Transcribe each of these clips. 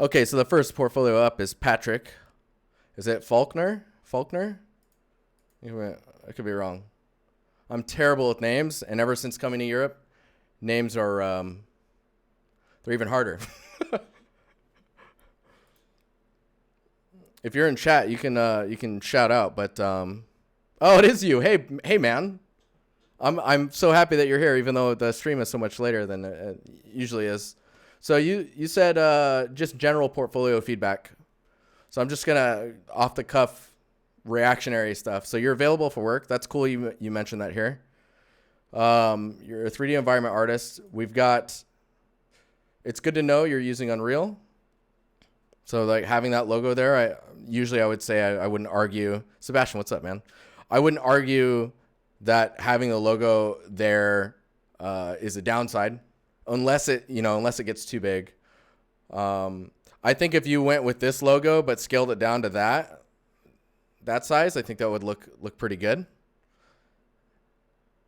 Okay, so the first portfolio up is Patrick. Is it Faulkner? Faulkner? I could be wrong. I'm terrible with names, and ever since coming to Europe, names are they're even harder. If you're in chat, you can shout out. But oh, it is you. Hey, man. I'm so happy that you're here, even though the stream is so much later than it usually is. So you said just general portfolio feedback. So I'm just gonna off the cuff reactionary stuff. So you're available for work. That's cool. You mentioned that here. You're a 3D environment artist. We've got. It's good to know you're using Unreal. So like having that logo there, I would say I wouldn't argue. Sebastian, what's up, man? I wouldn't argue that having the logo there is a downside, unless it gets too big. I think if you went with this logo but scaled it down to that size, I think that would look pretty good.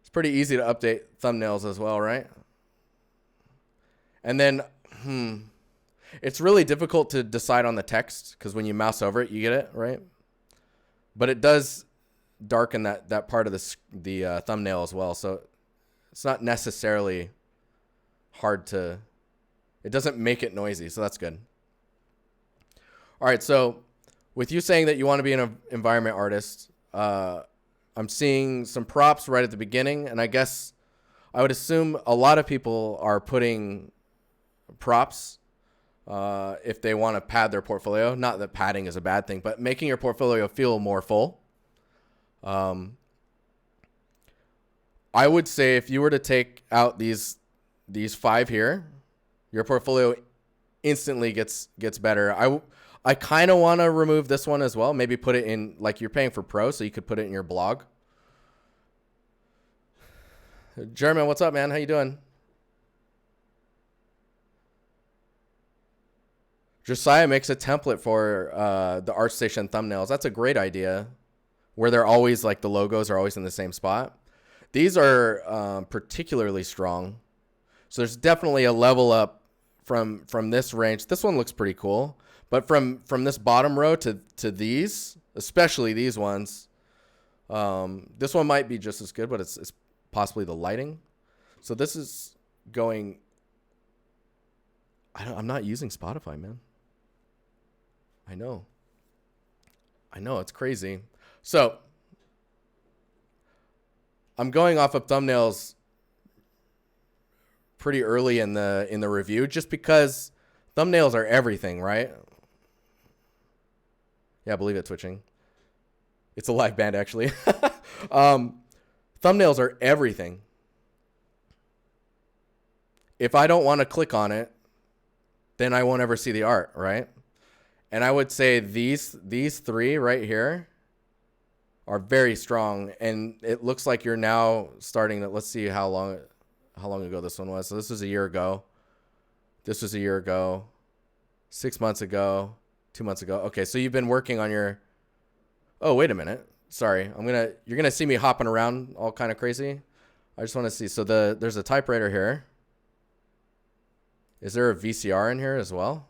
It's pretty easy to update thumbnails as well, right? And then, it's really difficult to decide on the text because when you mouse over it, you get it, right? But it does darken that part of the thumbnail as well. So it's not necessarily hard to, it doesn't make it noisy. So that's good. All right. So with you saying that you want to be an environment artist, I'm seeing some props right at the beginning. And I guess I would assume a lot of people are putting props if they want to pad their portfolio. Not that padding is a bad thing, but making your portfolio feel more full. I would say if you were to take out these 5 here, your portfolio instantly gets better. I kind of want to remove this one as well. Maybe put it in, like, you're paying for pro, so you could put it in your blog. German, what's up, man? How you doing? Josiah makes a template for the Artstation thumbnails. That's a great idea, where they're always like the logos are always in the same spot. These are particularly strong. So there's definitely a level up from this range. This one looks pretty cool, but from this bottom row to these, especially these ones, this one might be just as good, but it's possibly the lighting. So this is going. I'm not using Spotify, man. I know, it's crazy. So I'm going off of thumbnails pretty early in the review, just because thumbnails are everything, right? Yeah, I believe it twitching. It's a live band, actually. Thumbnails are everything. If I don't want to click on it, then I won't ever see the art, right? And I would say these 3 right here are very strong, and it looks like you're now starting to. Let's see how long ago this one was. So this was a year ago. This was a year ago. 6 months ago. 2 months ago. Okay, so you've been working on your. Oh, wait a minute. Sorry, you're gonna see me hopping around all kind of crazy. I just want to see. So there's a typewriter here. Is there a VCR in here as well?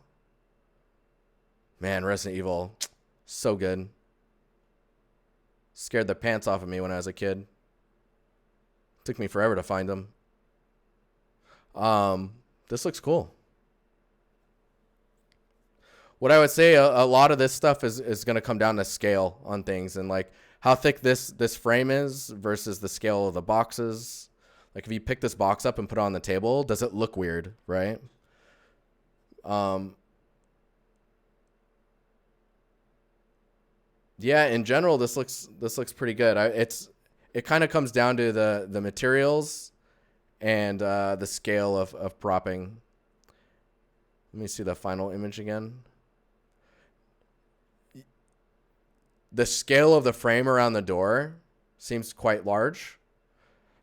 Man, Resident Evil, so good. Scared the pants off of me when I was a kid. Took me forever to find them. This looks cool. What I would say, a lot of this stuff is going to come down to scale on things, and like how thick this frame is versus the scale of the boxes. Like if you pick this box up and put it on the table, does it look weird, right? Yeah, in general, this looks pretty good. It kind of comes down to the materials and the scale of propping. Let me see the final image again. The scale of the frame around the door seems quite large.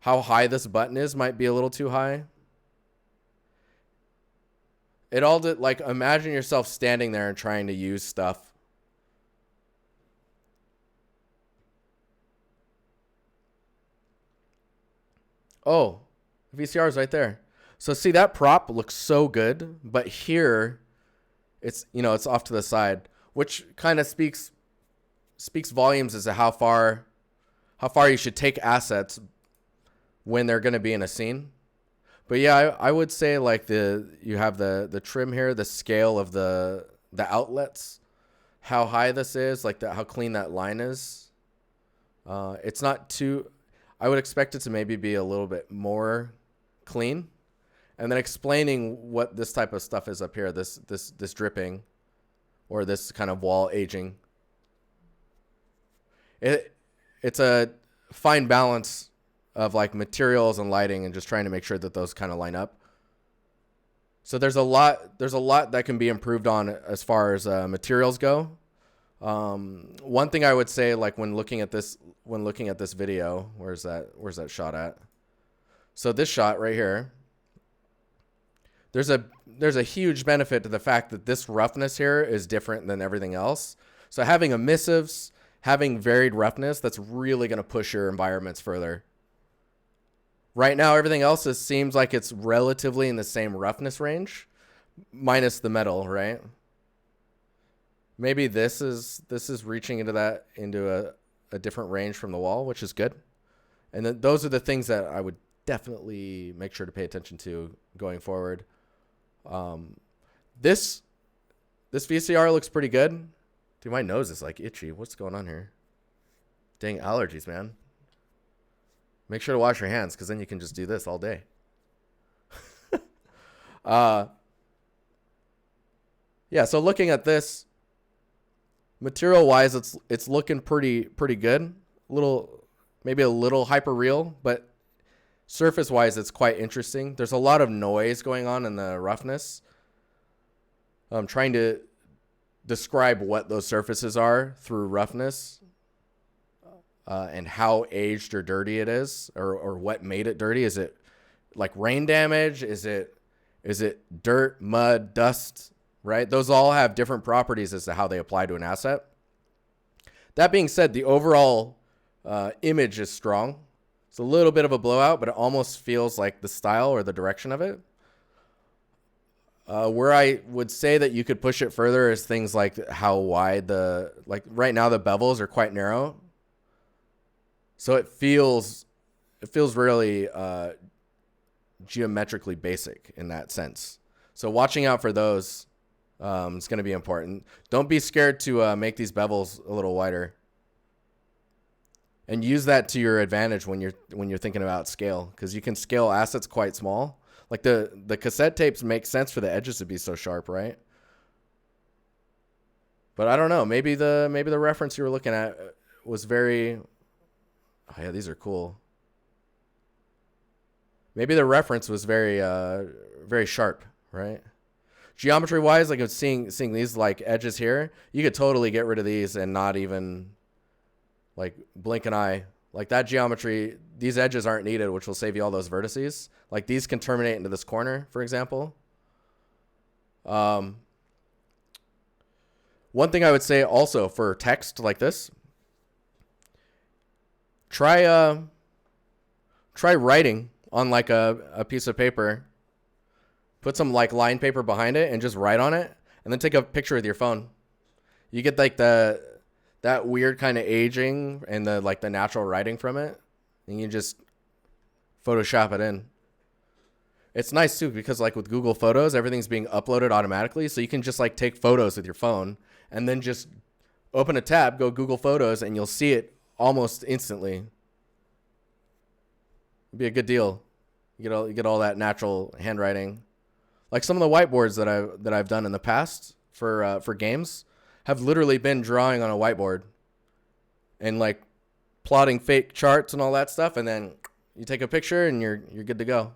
How high this button is might be a little too high. It all did, like, imagine yourself standing there and trying to use stuff. Oh, VCR is right there. So see, that prop looks so good, but here it's, you know, it's off to the side, which kind of speaks volumes as to how far you should take assets when they're going to be in a scene. But yeah, I would say like you have the trim here, the scale of the outlets, how high this is, like how clean that line is. It's not too, I would expect it to maybe be a little bit more clean. And then explaining what this type of stuff is up here, this dripping or this kind of wall aging. It's a fine balance of like materials and lighting and just trying to make sure that those kind of line up. So there's a lot that can be improved on as far as materials go. One thing I would say, like when looking at this video, where's that shot at? So this shot right here, there's a huge benefit to the fact that this roughness here is different than everything else. So having emissives, having varied roughness, that's really going to push your environments further. Right now, everything else seems like it's relatively in the same roughness range, minus the metal, right? Maybe this is reaching into a different range from the wall, which is good. And then those are the things that I would definitely make sure to pay attention to going forward. This VCR looks pretty good. Dude, my nose is like itchy. What's going on here? Dang allergies, man. Make sure to wash your hands, because then you can just do this all day. Yeah, so looking at this, material-wise, it's looking pretty good. Maybe a little hyper-real, but surface-wise, it's quite interesting. There's a lot of noise going on in the roughness. I'm trying to describe what those surfaces are through roughness. And how aged or dirty it is, or what made it dirty. Is it like rain damage? Is it dirt, mud, dust, right? Those all have different properties as to how they apply to an asset. That being said, the overall image is strong. It's a little bit of a blowout, but it almost feels like the style or the direction of it. Where I would say that you could push it further is things like how wide like right now the bevels are quite narrow. So it feels really geometrically basic in that sense. So watching out for those is going to be important. Don't be scared to make these bevels a little wider, and use that to your advantage when you're thinking about scale, because you can scale assets quite small. Like the cassette tapes make sense for the edges to be so sharp, right? But I don't know. Maybe the reference you were looking at was very. Oh yeah, these are cool. Maybe the reference was very sharp, right? Geometry wise, like I was seeing these like edges here, you could totally get rid of these and not even like blink an eye. Like that geometry, these edges aren't needed, which will save you all those vertices. Like these can terminate into this corner, for example. One thing I would say also for text like this, try writing on like a piece of paper. Put some like line paper behind it and just write on it, and then take a picture with your phone. You get like that weird kind of aging and the natural writing from it, and you just Photoshop it in. It's nice too, because like with Google Photos, everything's being uploaded automatically, so you can just like take photos with your phone and then just open a tab, go Google Photos, and you'll see it almost instantly. It'd be a good deal. You get all that natural handwriting. Like some of the whiteboards that I've done in the past for games have literally been drawing on a whiteboard and like plotting fake charts and all that stuff, and then you take a picture and you're good to go.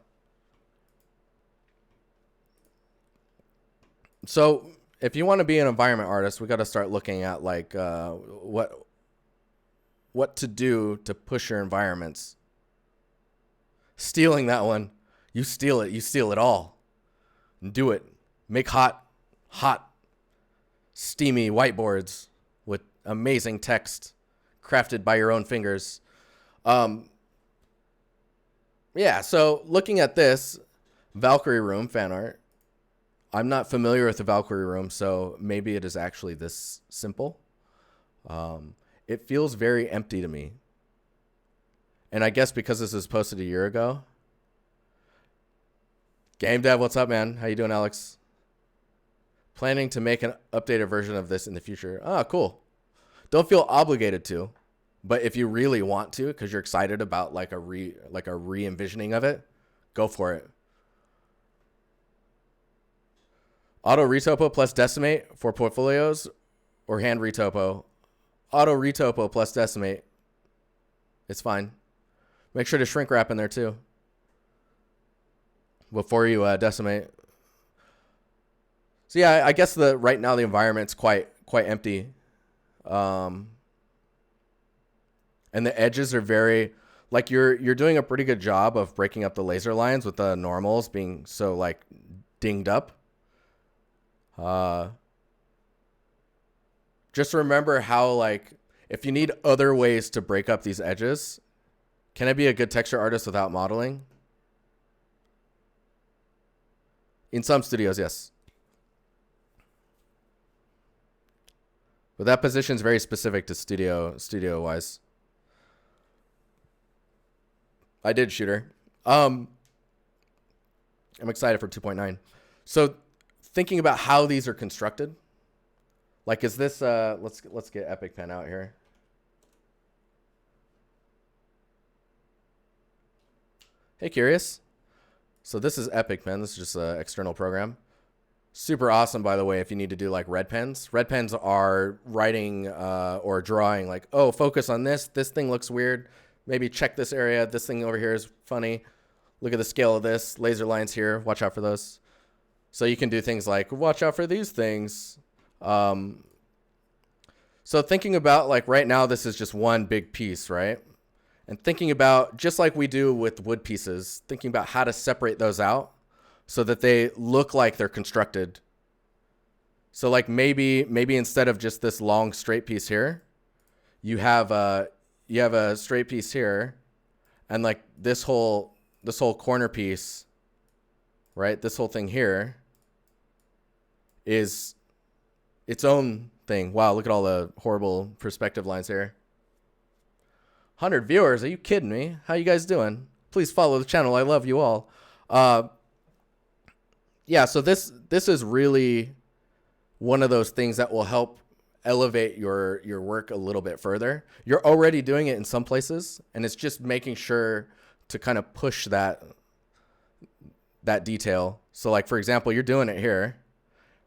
So if you want to be an environment artist, we got to start looking at like what to do to push your environments. Stealing that one. You steal it. You steal it all. Do it. Make hot, steamy whiteboards with amazing text crafted by your own fingers. Yeah, so looking at this, Valkyrie Room fan art, I'm not familiar with the Valkyrie room, so maybe it is actually this simple. It feels very empty to me. And I guess because this was posted a year ago. Game Dev, what's up, man? How you doing, Alex? Planning to make an updated version of this in the future. Ah, cool. Don't feel obligated to, but if you really want to, because you're excited about like a re-envisioning of it, go for it. Auto retopo plus decimate for portfolios or hand retopo. Auto retopo plus decimate. It's fine. Make sure to shrink wrap in there too before you decimate. So yeah, I guess right now the environment's quite empty. And the edges are very, like you're doing a pretty good job of breaking up the laser lines with the normals being so like dinged up. Just remember how, like, if you need other ways to break up these edges, can I be a good texture artist without modeling? In some studios, yes. But that position is very specific to studio wise. I did Shooter. I'm excited for 2.9. So thinking about how these are constructed, like, is this let's get Epic Pen out here. Hey, Curious. So this is Epic Pen. This is just an external program. Super awesome, by the way, if you need to do like red pens. Red pens are writing or drawing like, oh, focus on this. This thing looks weird. Maybe check this area. This thing over here is funny. Look at the scale of this. Laser lines here. Watch out for those. So you can do things like, watch out for these things. So thinking about, like, right now, this is just one big piece, right? And thinking about, just like we do with wood pieces, thinking about how to separate those out so that they look like they're constructed. So like maybe instead of just this long straight piece here, you have a straight piece here, and like this whole corner piece, right? This whole thing here is its own thing. Wow, look at all the horrible perspective lines here. 100 viewers, are you kidding me? How you guys doing? Please follow the channel. I love you all. Yeah, so this is really one of those things that will help elevate your work a little bit further. You're already doing it in some places, and it's just making sure to kind of push that detail. So like, for example, you're doing it here.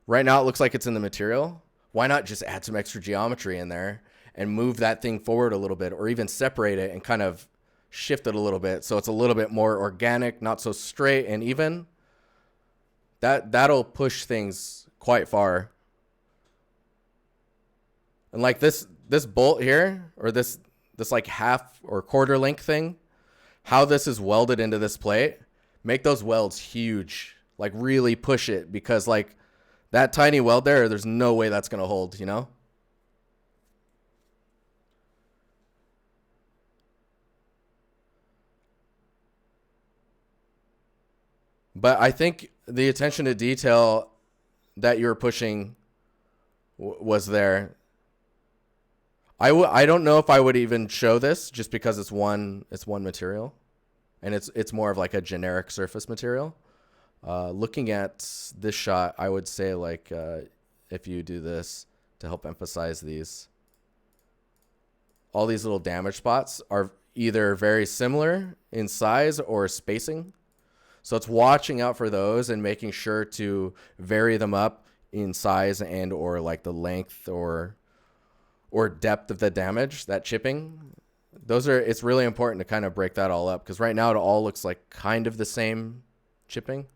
Right now it looks like it's in the material. Why not just add some extra geometry in there and move that thing forward a little bit, or even separate it and kind of shift it a little bit so it's a little bit more organic, not so straight and even. That'll push things quite far. And like this bolt here, or this like half or quarter length thing, how this is welded into this plate, make those welds huge. Like really push it, because like that tiny weld there's no way that's gonna hold, you know? But I think the attention to detail that you were pushing was there. I don't know if I would even show this, just because it's one material, and it's more of like a generic surface material. Looking at this shot, I would say like if you do this to help emphasize these, all these little damage spots are either very similar in size or spacing. So it's watching out for those and making sure to vary them up in size and or like the length or depth of the damage, that chipping. It's really important to kind of break that all up, because right now it all looks like kind of the same chipping.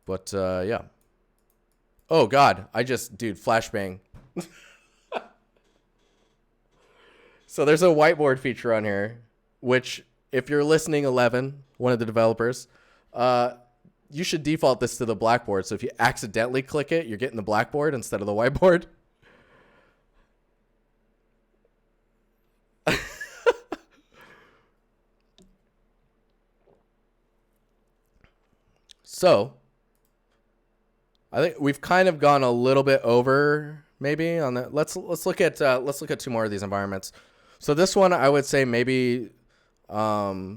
But yeah. Oh God, dude, flashbang. So there's a whiteboard feature on here, which, if you're listening, 11, one of the developers, you should default this to the blackboard. So if you accidentally click it, you're getting the blackboard instead of the whiteboard. So I think we've kind of gone a little bit over maybe on that. Let's look at two more of these environments. So this one, I would say maybe if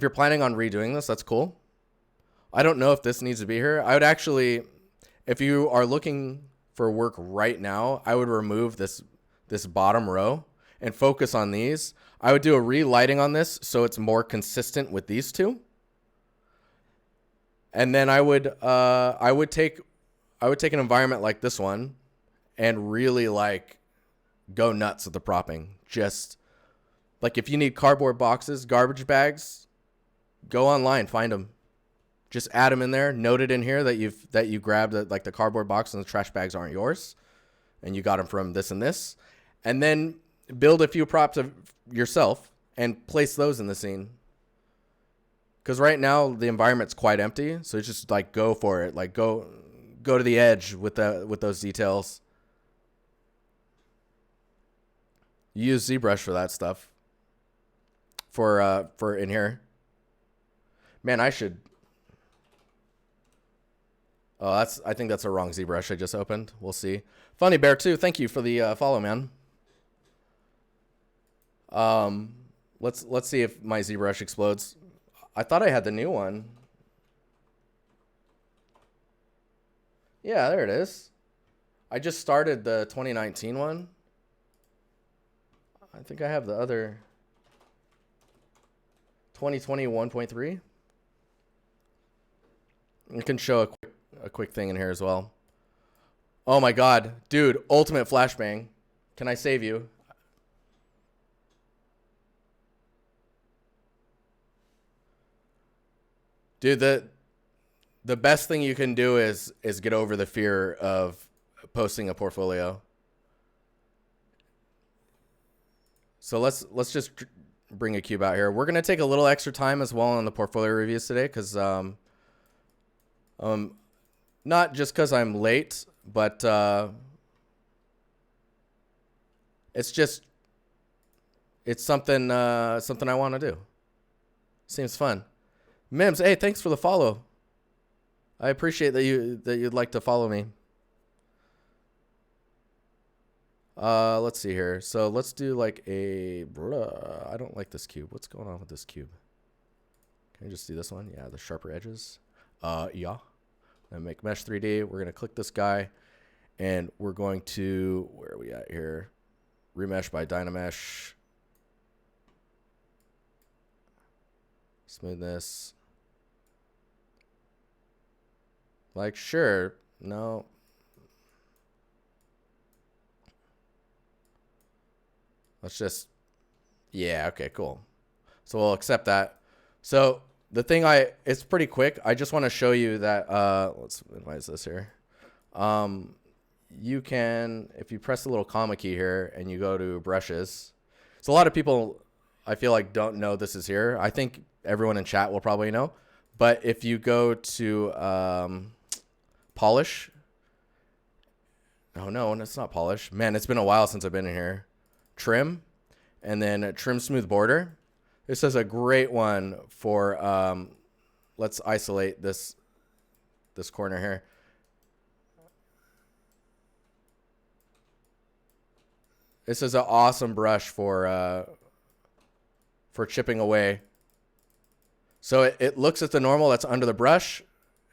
you're planning on redoing this, that's cool. I don't know if this needs to be here. I would actually, if you are looking for work right now, I would remove this bottom row and focus on these. I would do a relighting on this so it's more consistent with these two. And then I would take an environment like this one and really like go nuts with the propping. Just like if you need cardboard boxes, garbage bags, go online, find them. Just add them in there. Note it in here that you grabbed like the cardboard box and the trash bags aren't yours, and you got them from this and this. And then build a few props of yourself and place those in the scene. Because right now the environment's quite empty, so just like go for it. Like go to the edge with those details. You use ZBrush for that stuff. For in here. Man, I should. Oh, I think that's a wrong ZBrush I just opened. We'll see. Funny Bear 2, thank you for the follow, man. Let's see if my ZBrush explodes. I thought I had the new one. Yeah, there it is. I just started the 2019 one. I think I have the other 2020 1.3. I can show a quick thing in here as well. Oh my god, dude, ultimate flashbang. Can I save you? Dude, the best thing you can do is get over the fear of posting a portfolio. So let's just bring a cube out here. We're gonna take a little extra time as well on the portfolio reviews today, because not just because I'm late, but it's something I want to do. Seems fun. Mims, hey, thanks for the follow. I appreciate that you'd like to follow me. Let's see here. So let's do like I don't like this cube. What's going on with this cube? Can I just do this one? Yeah, the sharper edges. Yeah. And make mesh 3D. We're gonna click this guy, and we're going to, where are we at here? Remesh by Dynamesh. Smoothness. Like, sure. No. Let's just, yeah, okay, cool. So we'll accept that. So the thing it's pretty quick. I just want to show you that, let's minimize this here. You can, if you press the little comma key here and you go to brushes. So a lot of people, I feel like, don't know this is here. I think everyone in chat will probably know. But if you go to polish. Oh, no, it's not polish. Man, it's been a while since I've been in here. Trim, and then trim smooth border. This is a great one for, let's isolate this corner here. This is an awesome brush for chipping away. So it looks at the normal that's under the brush,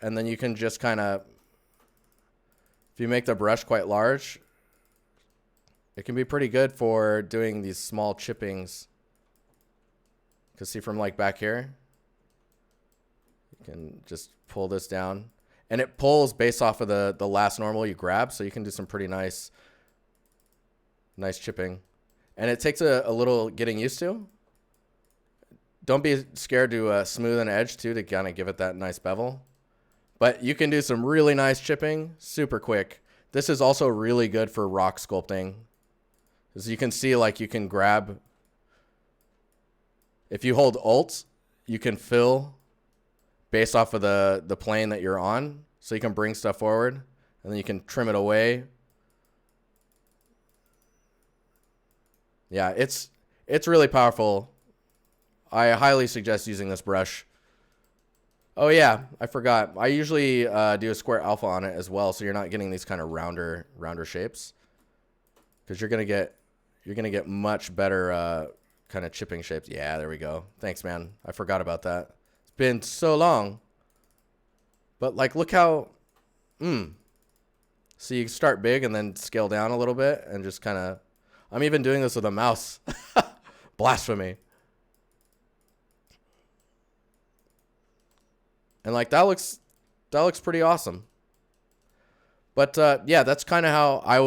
and then you can just kind of, if you make the brush quite large, it can be pretty good for doing these small chippings. You can see from like back here, you can just pull this down, and it pulls based off of the last normal you grab, so you can do some pretty nice chipping. And it takes a little getting used to. Don't be scared to smooth an edge too, to kind of give it that nice bevel. But you can do some really nice chipping super quick. This is also really good for rock sculpting. As you can see, like, you can grab, if you hold Alt, you can fill based off of the plane that you're on. So you can bring stuff forward, and then you can trim it away. Yeah, it's really powerful. I highly suggest using this brush. Oh yeah, I forgot. I usually do a square alpha on it as well, so you're not getting these kind of rounder shapes, because you're gonna get much better kind of chipping shapes. Yeah, there we go. Thanks, man. I forgot about that. It's been so long. But like, look how, so you start big and then scale down a little bit and just kind of, I'm even doing this with a mouse. Blasphemy. And like, that looks pretty awesome. But yeah, that's kind of how I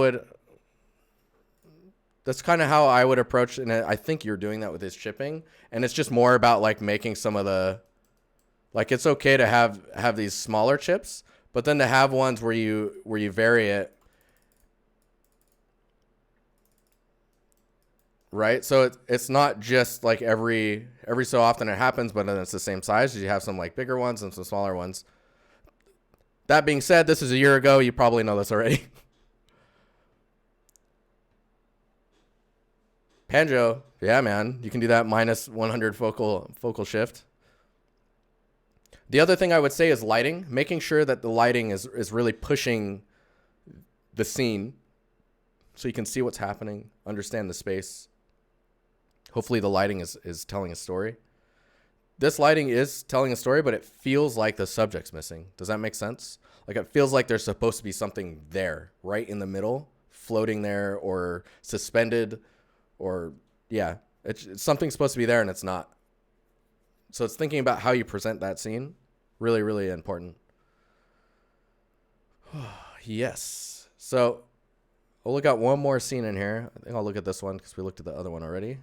would approach, and I think you're doing that with this chipping. And it's just more about like making some of the, like, it's okay to have these smaller chips, but then to have ones where you vary it, right? So it's not just like every so often it happens, but then it's the same size. You have some like bigger ones and some smaller ones. That being said, this is a year ago. You probably know this already. Panjo, yeah, man, you can do that minus 100 focal shift. The other thing I would say is lighting, making sure that the lighting is really pushing the scene so you can see what's happening, understand the space. Hopefully the lighting is telling a story. This lighting is telling a story, but it feels like the subject's missing. Does that make sense? Like, it feels like there's supposed to be something there, right in the middle, floating there or suspended, or yeah, it's something's supposed to be there and it's not. So it's thinking about how you present that scene. Really, really important. Yes. So we'll look at one more scene in here. I think I'll look at this one because we looked at the other one already.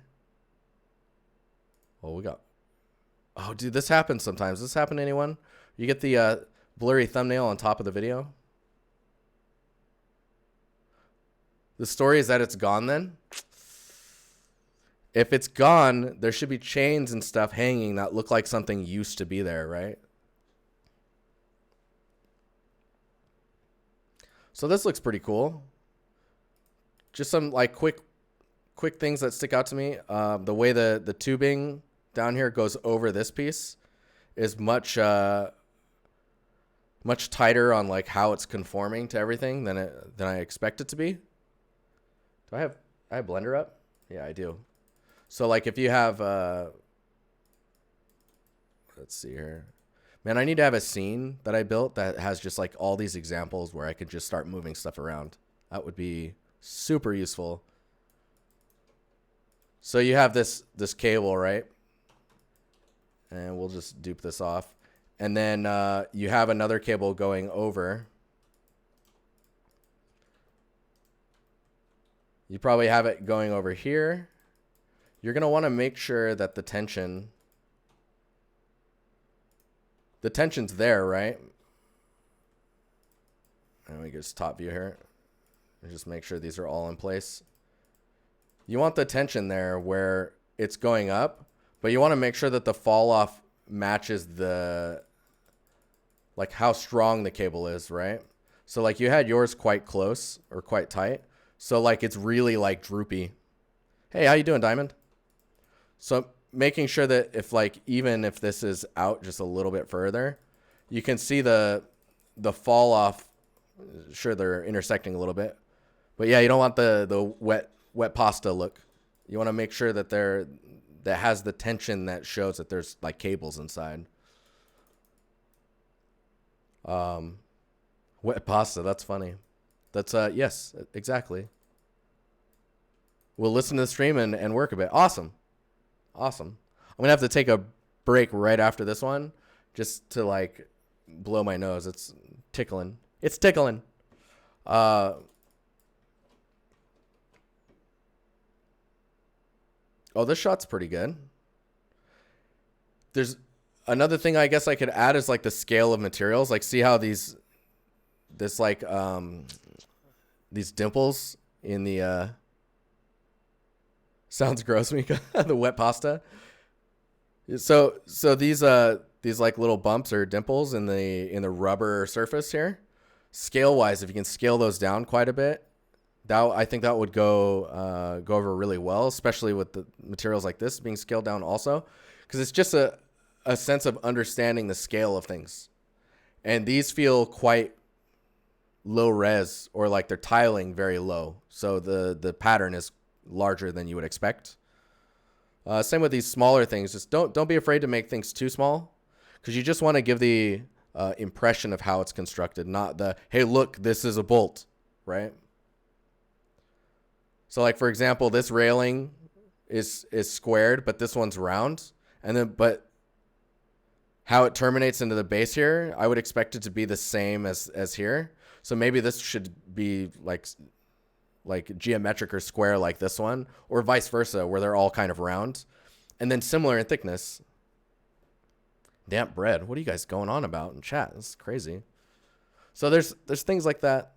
Oh, dude, this happens sometimes. Does this happen to anyone? You get the blurry thumbnail on top of the video. The story is that it's gone then. If it's gone, there should be chains and stuff hanging that look like something used to be there, right? So this looks pretty cool. Just some like quick things that stick out to me. The way the tubing down here goes over this piece is much tighter on like how it's conforming to everything than I expect it to be. Do I have Blender up? Yeah, I do. So like if you have, let's see here, man, I need to have a scene that I built that has just like all these examples where I could just start moving stuff around. That would be super useful. So you have this cable, right? And we'll just dupe this off. And then you have another cable going over. You probably have it going over here. You're going to want to make sure that the tension's there, right? And we just top view here. And just make sure these are all in place. You want the tension there where it's going up, but you want to make sure that the fall off matches like how strong the cable is, right? So like you had yours quite close or quite tight. So like it's really like droopy. Hey, how you doing, Diamond? So making sure that even if this is out just a little bit further, you can see the fall off. Sure, they're intersecting a little bit, but yeah, you don't want the wet pasta look. You want to make sure that that has the tension that shows that there's like cables inside. Wet pasta, that's funny. That's yes, exactly. We'll listen to the stream and work a bit. Awesome. I'm gonna have to take a break right after this one just to like blow my nose. It's tickling. Oh, this shot's pretty good. There's another thing I guess I could add is like the scale of materials. Like, see how these dimples in the sounds gross to me. The wet pasta. So these like little bumps or dimples in the rubber surface here, scale wise, if you can scale those down quite a bit, I think that would go over really well, especially with the materials like this being scaled down also, because it's just a a sense of understanding the scale of things. And these feel quite low res, or like they're tiling very low. So the pattern is larger than you would expect. Same with these smaller things. Just don't be afraid to make things too small, because you just want to give the impression of how it's constructed, not the, hey, look, this is a bolt, right? So like, for example, this railing is squared, but this one's round. And then, but how it terminates into the base here, I would expect it to be the same as here. So maybe this should be like geometric or square like this one, or vice versa, where they're all kind of round. And then similar in thickness. Damp bread. What are you guys going on about in chat? This is crazy. So there's things like that.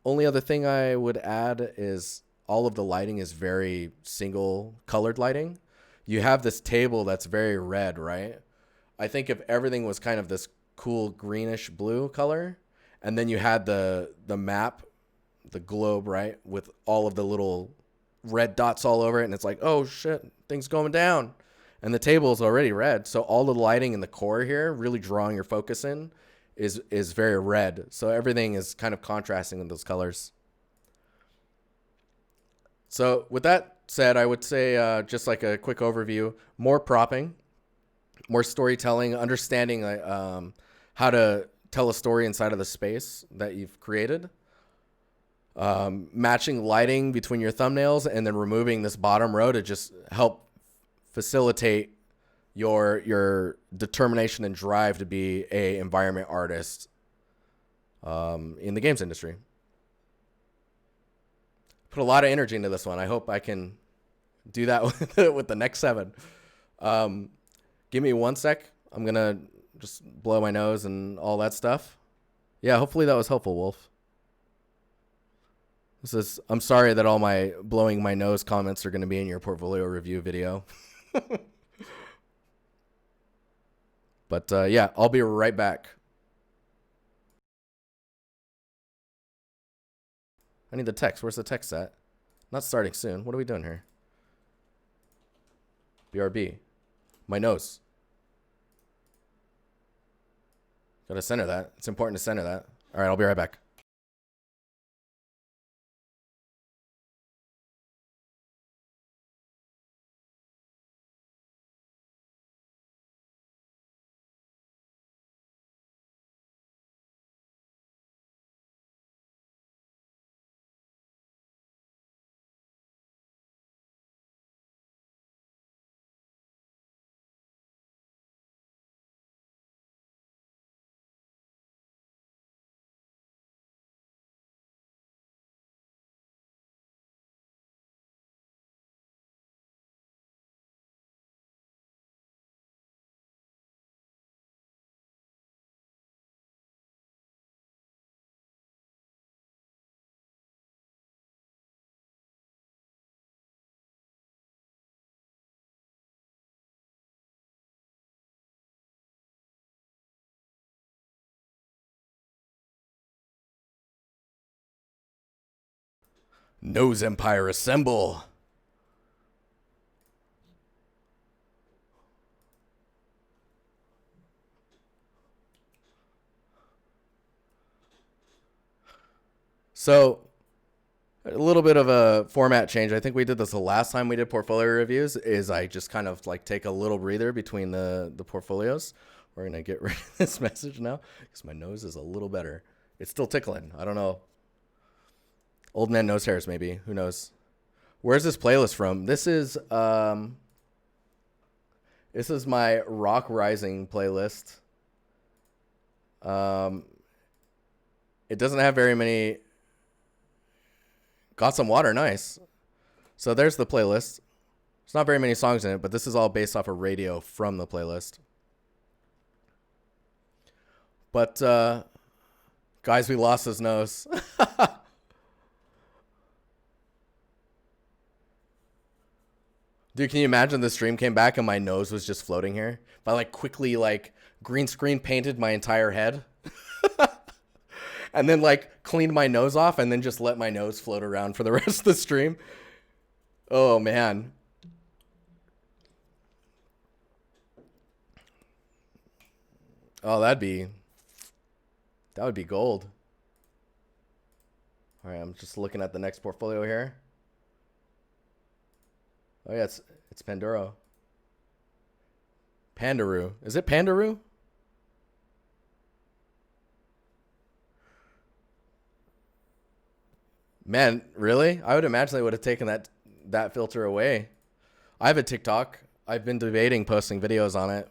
Only other thing I would add is all of the lighting is very single colored lighting. You have this table that's very red, right? I think if everything was kind of this cool greenish blue color, and then you had the map, the globe, right, with all of the little red dots all over it, and it's like, oh shit, things going down. And the table is already red, so all the lighting in the core here, really drawing your focus in, is very red. So everything is kind of contrasting with those colors. So with that said, I would say just like a quick overview, more propping, more storytelling, understanding how to tell a story inside of the space that you've created. Matching lighting between your thumbnails, and then removing this bottom row to just help facilitate your determination and drive to be a environment artist in the games industry. Put a lot of energy into this one. I hope I can do that with the next 7. Give me 1 sec. I'm going to just blow my nose and all that stuff. Yeah, hopefully that was helpful, Wolf. I'm sorry that all my blowing my nose comments are going to be in your portfolio review video. But yeah, I'll be right back. I need the text. Where's the text at? Not starting soon. What are we doing here? BRB. My nose. Gotta center that. It's important to center that. All right, I'll be right back. Nose Empire assemble. So a little bit of a format change. I think we did this the last time we did portfolio reviews, is I just kind of like take a little breather between the portfolios. We're going to get rid of this message now because my nose is a little better. It's still tickling. I don't know. Old man nose hairs, maybe. Who knows? Where's this playlist from? This is my Rock Rising playlist. It doesn't have very many. Got Some Water, nice. So there's the playlist. There's not very many songs in it, but this is all based off of radio from the playlist. But guys, we lost his nose. Dude, can you imagine the stream came back and my nose was just floating here? If I like quickly like green screen painted my entire head and then like cleaned my nose off and then just let my nose float around for the rest of the stream. Oh man. Oh, that would be gold. All right, I'm just looking at the next portfolio here. Oh yeah, it's Panduro. Pandaroo. Is it Pandaroo? Man, really? I would imagine they would have taken that filter away. I have a TikTok. I've been debating posting videos on it,